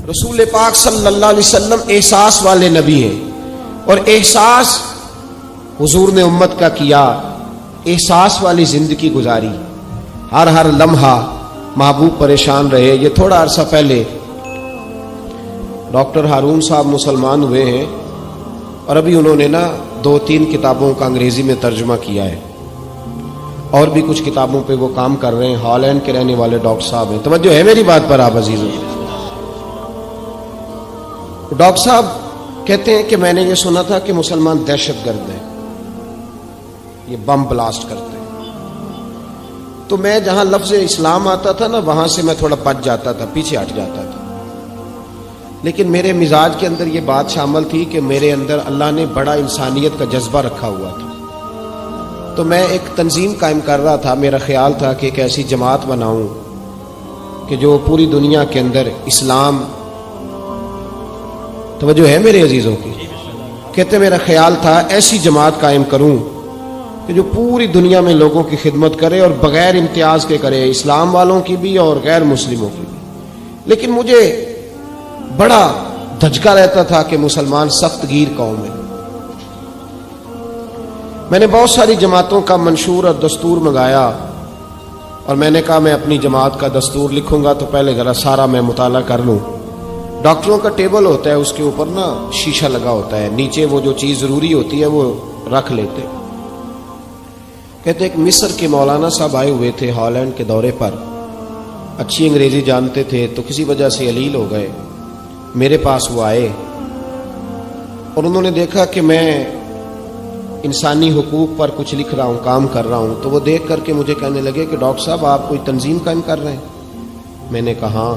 رسول پاک صلی اللہ علیہ وسلم احساس والے نبی ہیں، اور احساس حضور نے امت کا کیا، احساس والی زندگی گزاری، ہر لمحہ محبوب پریشان رہے۔ یہ تھوڑا عرصہ پہلے ڈاکٹر ہارون صاحب مسلمان ہوئے ہیں، اور ابھی انہوں نے 2-3 کتابوں کا انگریزی میں ترجمہ کیا ہے، اور بھی کچھ کتابوں پہ وہ کام کر رہے ہیں۔ ہالینڈ کے رہنے والے ڈاکٹر صاحب ہیں، توجہ ہے میری بات پر آپ عزیزوں؟ ڈاکٹر صاحب کہتے ہیں کہ میں نے یہ سنا تھا کہ مسلمان دہشت گرد ہیں، یہ بم بلاسٹ کرتے ہیں، تو میں جہاں لفظ اسلام آتا تھا وہاں سے میں تھوڑا بچ جاتا تھا، پیچھے ہٹ جاتا تھا، لیکن میرے مزاج کے اندر یہ بات شامل تھی کہ میرے اندر اللہ نے بڑا انسانیت کا جذبہ رکھا ہوا تھا، تو میں ایک تنظیم قائم کر رہا تھا۔ میرا خیال تھا کہ ایک ایسی جماعت بناؤں کہ جو پوری دنیا کے اندر اسلام، توجہ ہے میرے عزیزوں کی؟ کہتے میرا خیال تھا ایسی جماعت قائم کروں کہ جو پوری دنیا میں لوگوں کی خدمت کرے، اور بغیر امتیاز کے کرے، اسلام والوں کی بھی اور غیر مسلموں کی بھی۔ لیکن مجھے بڑا دھچکا رہتا تھا کہ مسلمان سخت گیر قوم ہے۔ میں نے بہت ساری جماعتوں کا منشور اور دستور منگایا، اور میں نے کہا میں اپنی جماعت کا دستور لکھوں گا تو پہلے ذرا سارا میں مطالعہ کر لوں۔ ڈاکٹروں کا ٹیبل ہوتا ہے، اس کے اوپر شیشہ لگا ہوتا ہے، نیچے وہ جو چیز ضروری ہوتی ہے وہ رکھ لیتے۔ کہتے ایک مصر کے مولانا صاحب آئے ہوئے تھے ہالینڈ کے دورے پر، اچھی انگریزی جانتے تھے، تو کسی وجہ سے علیل ہو گئے۔ میرے پاس وہ آئے اور انہوں نے دیکھا کہ میں انسانی حقوق پر کچھ لکھ رہا ہوں، کام کر رہا ہوں، تو وہ دیکھ کر کے مجھے کہنے لگے کہ ڈاکٹر صاحب آپ کوئی تنظیم قائم کر رہے ہیں؟ میں نے کہا ہاں۔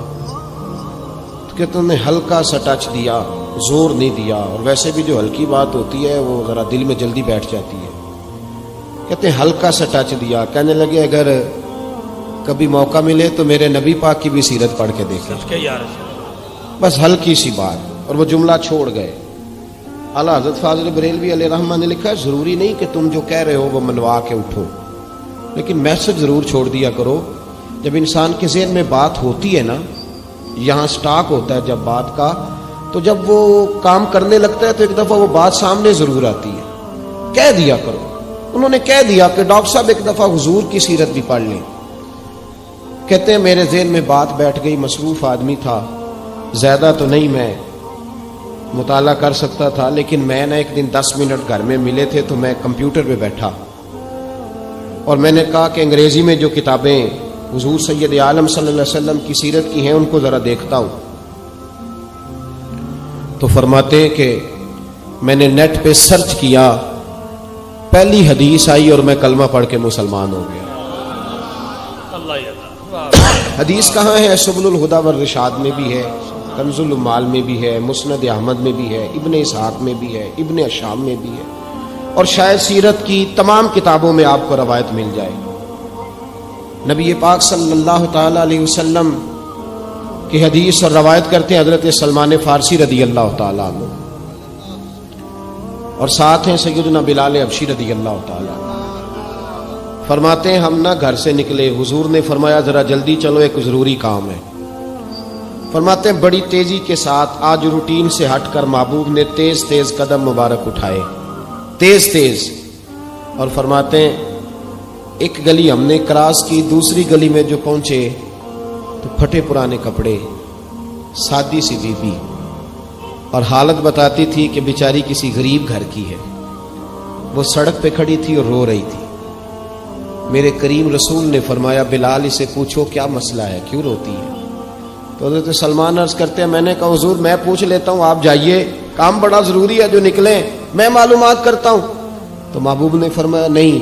تو کہتے انہوں نے ہلکا سا ٹچ دیا، زور نہیں دیا، اور ویسے بھی جو ہلکی بات ہوتی ہے وہ ذرا دل میں جلدی بیٹھ جاتی ہے۔ کہتے ہیں ہلکا سا ٹچ دیا، کہنے لگے اگر کبھی موقع ملے تو میرے نبی پاک کی بھی سیرت پڑھ کے دیکھیں، بس ہلکی سی بات، اور وہ جملہ چھوڑ گئے۔ اعلیٰ حضرت فاضل بریلوی علیہ رحمہ نے لکھا ہے ضروری نہیں کہ تم جو کہہ رہے ہو وہ منوا کے اٹھو، لیکن میسج ضرور چھوڑ دیا کرو۔ جب انسان کے ذہن میں بات ہوتی ہے یہاں سٹاک ہوتا ہے جب بات کا، تو جب وہ کام کرنے لگتا ہے تو ایک دفعہ وہ بات سامنے ضرور آتی ہے، کہہ دیا کرو۔ انہوں نے کہہ دیا کہ ڈاکٹر صاحب ایک دفعہ حضور کی سیرت بھی پڑھ لیں۔ کہتے ہیں میرے ذہن میں بات بیٹھ گئی، مصروف آدمی تھا، زیادہ تو نہیں میں مطالعہ کر سکتا تھا، لیکن میں ایک دن 10 منٹ گھر میں ملے تھے تو میں کمپیوٹر پہ بیٹھا، اور میں نے کہا کہ انگریزی میں جو کتابیں حضور سید عالم صلی اللہ علیہ وسلم کی سیرت کی ہیں ان کو ذرا دیکھتا ہوں۔ تو فرماتے ہیں کہ میں نے نیٹ پہ سرچ کیا، پہلی حدیث آئی اور میں کلمہ پڑھ کے مسلمان ہو گیا۔ حدیث کہاں ہے؟ سبل الہدی والرشاد میں بھی ہے، کنز العمال میں بھی ہے، مسند احمد میں بھی ہے، ابن اسحاق میں بھی ہے، ابن اشام میں بھی ہے، اور شاید سیرت کی تمام کتابوں میں آپ کو روایت مل جائے۔ نبی پاک صلی اللہ تعالی علیہ وسلم کی حدیث اور روایت کرتے ہیں حضرت سلمان فارسی رضی اللہ تعالیٰ عنہ، اور ساتھ ہیں سیدنا بلال حبشی رضی اللہ تعالیٰ عنہ۔ فرماتے ہیں ہم گھر سے نکلے، حضور نے فرمایا ذرا جلدی چلو ایک ضروری کام ہے۔ فرماتے ہیں بڑی تیزی کے ساتھ آج روٹین سے ہٹ کر محبوب نے تیز تیز قدم مبارک اٹھائے، تیز تیز، اور فرماتے ہیں ایک گلی ہم نے کراس کی، دوسری گلی میں جو پہنچے تو پھٹے پرانے کپڑے، سادی سی بیوی، اور حالت بتاتی تھی کہ بیچاری کسی غریب گھر کی ہے۔ وہ سڑک پہ کھڑی تھی اور رو رہی تھی۔ میرے کریم رسول نے فرمایا بلال اسے پوچھو کیا مسئلہ ہے، کیوں روتی ہے؟ تو حضرت سلمان عرض کرتے ہیں میں نے کہا حضور میں پوچھ لیتا ہوں، آپ جائیے، کام بڑا ضروری ہے جو نکلیں، میں معلومات کرتا ہوں۔ تو محبوب نے فرمایا نہیں،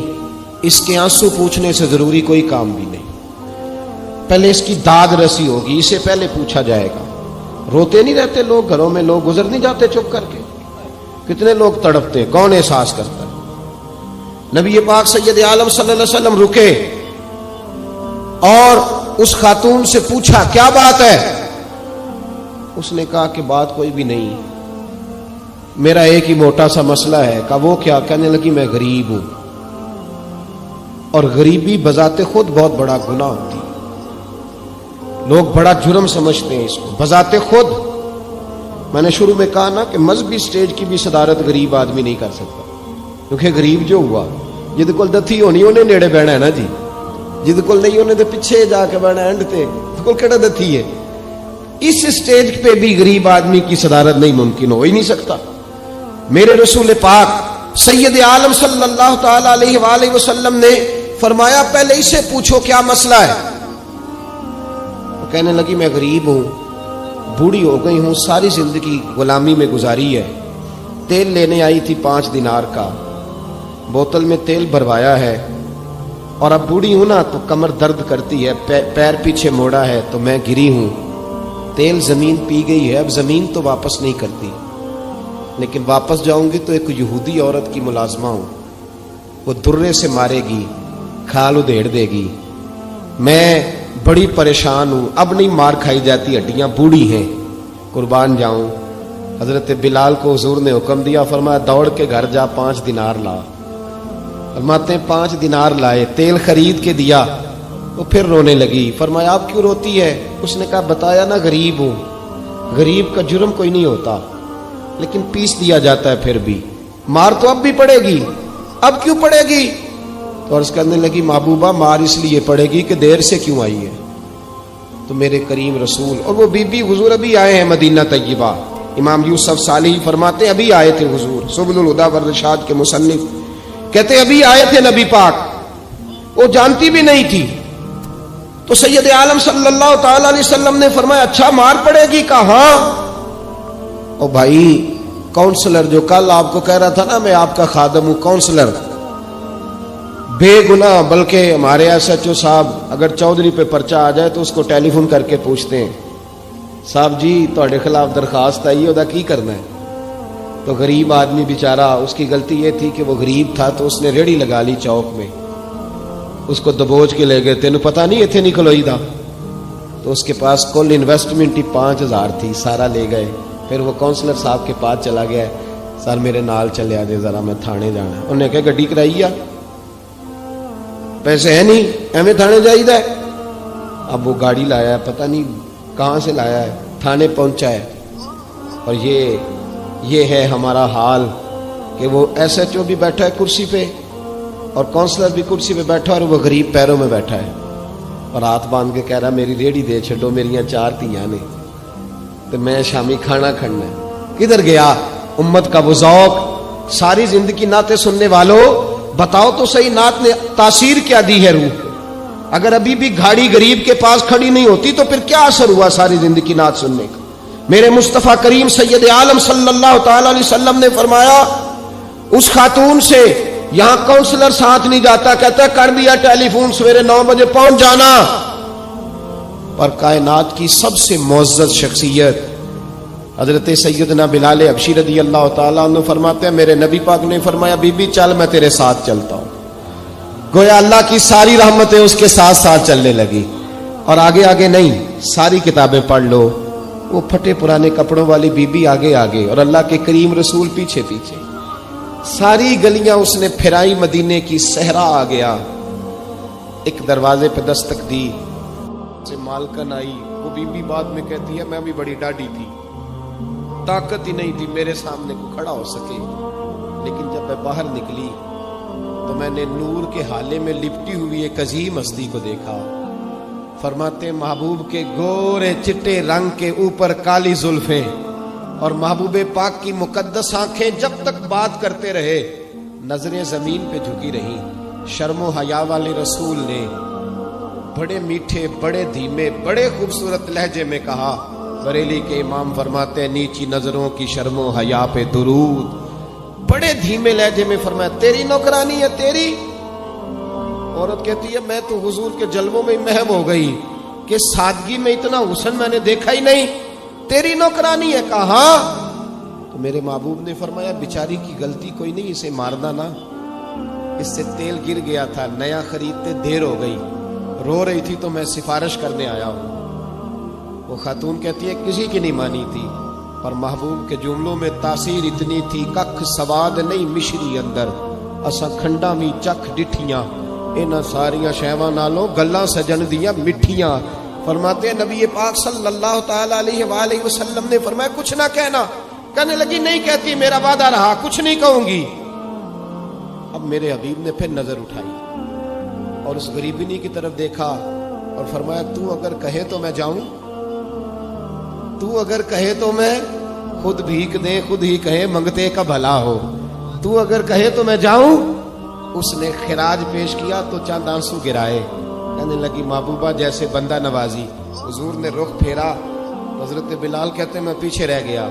اس کے آنسو پوچھنے سے ضروری کوئی کام بھی نہیں، پہلے اس کی داد رسی ہوگی، اسے پہلے پوچھا جائے گا۔ روتے نہیں رہتے لوگ گھروں میں، لوگ گزر نہیں جاتے چپ کر کے؟ کتنے لوگ تڑپتے، کون احساس کرتا ہے؟ نبی پاک سید عالم صلی اللہ علیہ وسلم رکے اور اس خاتون سے پوچھا کیا بات ہے؟ اس نے کہا کہ بات کوئی بھی نہیں، میرا ایک ہی موٹا سا مسئلہ ہے۔ کہا وہ کیا؟ کہنے لگی میں غریب ہوں، اور غریبی بذات خود بہت بڑا گناہ ہوتی ہے، لوگ بڑا جرم سمجھتے ہیں اس کو، بذات خود میں نے شروع میں کہا نا کہ مذہبی سٹیج کی بھی صدارت غریب آدمی نہیں کر سکتا، کیونکہ غریب جو ہوا جد کول دتھی ہونی انہیں نیڑے بہنا ہے نا جی، جد کول نہیں انہیں تو پیچھے جا کے بہنا اینڈ تے کول کیڑا دتھی ہے۔ اس سٹیج پہ بھی غریب آدمی کی صدارت نہیں ممکن ہو ہی نہیں سکتا۔ میرے رسول پاک سید عالم صلی اللہ تعالی علیہ وآلہ وسلم نے فرمایا پہلے اسے پوچھو کیا مسئلہ ہے۔ وہ کہنے لگی میں غریب ہوں، بوڑھی ہو گئی ہوں، ساری زندگی غلامی میں گزاری ہے، تیل لینے آئی تھی 5 دینار کا، بوتل میں تیل بھروایا ہے، اور اب بوڑھی ہوں نا تو کمر درد کرتی ہے، پیر پیچھے موڑا ہے تو میں گری ہوں، تیل زمین پی گئی ہے، اب زمین تو واپس نہیں کرتی، لیکن واپس جاؤں گی تو ایک یہودی عورت کی ملازمہ ہوں، وہ درے سے مارے گی، کھال ادھیڑ دے گی، میں بڑی پریشان ہوں، اب نہیں مار کھائی جاتی، ہڈیاں بوڑھی ہیں، قربان جاؤں۔ حضرت بلال کو حضور نے حکم دیا، فرمایا دوڑ کے گھر جا 5 دینار لا۔ فرماتے ہیں 5 دینار لائے، تیل خرید کے دیا، وہ پھر رونے لگی۔ فرمایا آپ کیوں روتی ہے؟ اس نے کہا بتایا نا غریب ہوں، غریب کا جرم کوئی نہیں ہوتا، لیکن پیس دیا جاتا ہے، پھر بھی مار تو اب بھی پڑے گی، اب کیوں پڑے گی؟ تو عرض کرنے لگی محبوبہ مار اس لیے پڑے گی کہ دیر سے کیوں آئی ہے۔ تو میرے کریم رسول اور وہ بی بی حضور ابھی آئے ہیں مدینہ طیبہ، امام یوسف صالحی فرماتے ہیں ابھی آئے تھے حضور، سبل الہدی والرشاد کے مصنف کہتے ہیں ابھی آئے تھے نبی پاک، وہ جانتی بھی نہیں تھی۔ تو سید عالم صلی اللہ تعالی علیہ وسلم نے فرمایا اچھا مار پڑے گی؟ کہا ہاں۔ او بھائی کونسلر جو کل آپ کو کہہ رہا تھا نا میں آپ کا خادم ہوں، کونسلر بے گناہ، بلکہ ہمارے SHO صاحب اگر چودھری پہ پرچہ آ جائے تو اس کو ٹیلی فون کر کے پوچھتے ہیں صاحب جی تہاڈے خلاف درخواست آئی ہے، کی کرنا ہے؟ تو غریب آدمی بیچارہ، اس کی غلطی یہ تھی کہ وہ غریب تھا تو اس نے ریڑھی لگا لی چوک میں، اس کو دبوچ کے لے گئے، تینوں پتہ نہیں ایتھے نہیں کھلوئی دا، تو اس کے پاس کل انویسٹمنٹ ہی 5000 تھی، سارا لے گئے۔ پھر وہ کونسلر صاحب کے پاس چلا گیا، سر میرے نال چلے آ جائے ذرا، میں تھانے جانا ہے۔ انہوں نے کہا گڈی کرائی آ، پیسے ہے نہیں ایویں تھانے جائیدا ہے۔ اب وہ گاڑی لایا ہے، پتہ نہیں کہاں سے لایا ہے، تھانے پہنچا ہے، اور یہ ہے ہمارا حال کہ وہ SHO بھی بیٹھا ہے کرسی پہ اور کونسلر بھی کرسی پہ بیٹھا اور وہ غریب پیروں میں بیٹھا ہے اور ہاتھ باندھ کے کہہ رہا میری ریڑھی دے چھڈو، میریاں 4 دھیاں نے تو میں شامی کھانا کھڑنا ہے۔ کدھر گیا امت کا وہ ذوق؟ ساری زندگی نعتیں سننے والوں بتاؤ تو صحیح نعت نے تاثیر کیا دی ہے روح؟ اگر ابھی بھی گھاڑی غریب کے پاس کھڑی نہیں ہوتی تو پھر کیا اثر ہوا ساری زندگی نعت سننے کا؟ میرے مصطفیٰ کریم سید عالم صلی اللہ تعالی علیہ وسلم نے فرمایا اس خاتون سے یہاں کونسلر ساتھ نہیں جاتا، کہتا ہے کر دیا ٹیلی فون، سویرے 9 بجے پہنچ جانا۔ پر کائنات کی سب سے معزز شخصیت حضرت سیدنا بلال حبشی رضی اللہ تعالیٰ عنہ فرماتے ہیں میرے نبی پاک نے فرمایا بی بی چل میں تیرے ساتھ چلتا ہوں، گویا اللہ کی ساری رحمتیں اس کے ساتھ ساتھ چلنے لگی۔ اور آگے آگے نہیں، ساری کتابیں پڑھ لو، وہ پھٹے پرانے کپڑوں والی بی بی آگے آگے اور اللہ کے کریم رسول پیچھے پیچھے، ساری گلیاں اس نے پھرائی، مدینے کی صحرا آ گیا، ایک دروازے پہ دستک دی، سے مالکن آئی، وہ بی بی بعد میں کہتی ہے میں بھی بڑی ڈاڈی تھی، طاقت ہی نہیں تھی میرے سامنے کو کھڑا ہو سکے، لیکن جب میں باہر نکلی تو میں نے نور کے حالے میں لپٹی ہوئی ایک عظیم ہستی کو دیکھا۔ فرماتے محبوب کے گورے چٹے رنگ کے اوپر کالی زلفیں اور محبوب پاک کی مقدس آنکھیں جب تک بات کرتے رہے نظریں زمین پہ جھکی رہی۔ شرم و حیا والے رسول نے بڑے میٹھے، بڑے دھیمے، بڑے خوبصورت لہجے میں کہا، بریلی کے امام فرماتے ہیں نیچی نظروں کی شرم و حیا پہ درود، بڑے دھیمے لہجے میں فرمایا تیری نوکرانی ہے تیری؟ عورت کہتی ہے میں تو حضور کے جلووں میں محو ہو گئی کہ سادگی میں اتنا حسن میں نے دیکھا ہی نہیں، تیری نوکرانی ہے؟ کہا ہاں۔ تو میرے محبوب نے فرمایا بیچاری کی غلطی کوئی نہیں، اسے مارنا نا، اس سے تیل گر گیا تھا، نیا خریدتے دیر ہو گئی، رو رہی تھی تو میں سفارش کرنے آیا ہوں۔ وہ خاتون کہتی ہے کسی کی نہیں مانی تھی، پر محبوب کے جملوں میں تاثیر اتنی تھی، ککھ سواد نہیں مشری اندر، اساں کھنڈا بھی چکھ ڈٹھیاں، انہاں ساریاں شیواں نالوں گلاں سجن دیاں مٹھیاں، فرماتے ہیں نبی پاک صلی اللہ تعالی علیہ وآلہ وسلم نے فرمایا کچھ نہ کہنا. کہنے لگی نہیں کہتی، میرا وعدہ رہا، کچھ نہیں کہوں گی. اب میرے حبیب نے پھر نظر اٹھائی اور اس غریبنی کی طرف دیکھا اور فرمایا تو اگر کہے تو میں جاؤں، تو اگر کہے تو میں خود بھیک دے، خود ہی کہے منگتے کا بھلا ہو، تو اگر کہے تو میں جاؤں. اس نے خراج پیش کیا تو چند آنسو گرائے. کہنے لگی محبوبہ جیسے بندہ نوازی. حضور نے رخ پھیرا. حضرت بلال کہتے ہیں میں پیچھے رہ گیا.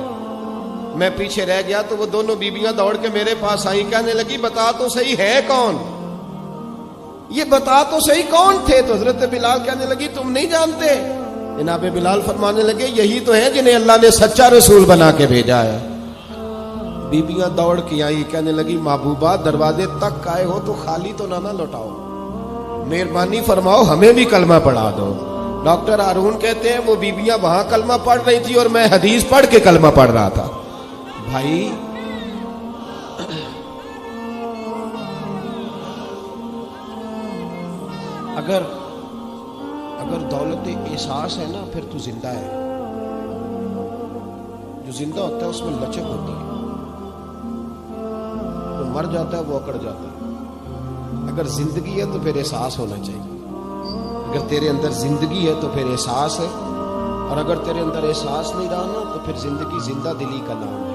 میں پیچھے رہ گیا تو وہ دونوں بیبیاں دوڑ کے میرے پاس آئیں. کہنے لگی بتا تو صحیح ہے کون، یہ بتا تو صحیح کون تھے. تو حضرت بلال کہنے لگی تم نہیں جانتے. جناب بلال فرمانے لگے یہی تو ہیں جنہیں اللہ نے سچا رسول بنا کے بھیجا ہے. بیبیاں دوڑ کے آئی. کہنے لگی محبوبہ دروازے تک آئے ہو تو خالی تو نہ لوٹاؤ، مہربانی فرماؤ ہمیں بھی کلمہ پڑھا دو. ڈاکٹر ہارون کہتے ہیں وہ بیبیاں وہاں کلمہ پڑھ رہی تھی اور میں حدیث پڑھ کے کلمہ پڑھ رہا تھا. بھائی اگر دولت احساس ہے نا پھر تو زندہ ہے. جو زندہ ہوتا ہے اس میں لچک ہوتی ہے، جو مر جاتا ہے وہ اکڑ جاتا ہے. اگر زندگی ہے تو پھر احساس ہونا چاہیے. اگر تیرے اندر زندگی ہے تو پھر احساس ہے، اور اگر تیرے اندر احساس نہیں رہا نا تو پھر زندگی زندہ دلی کا نام ہے.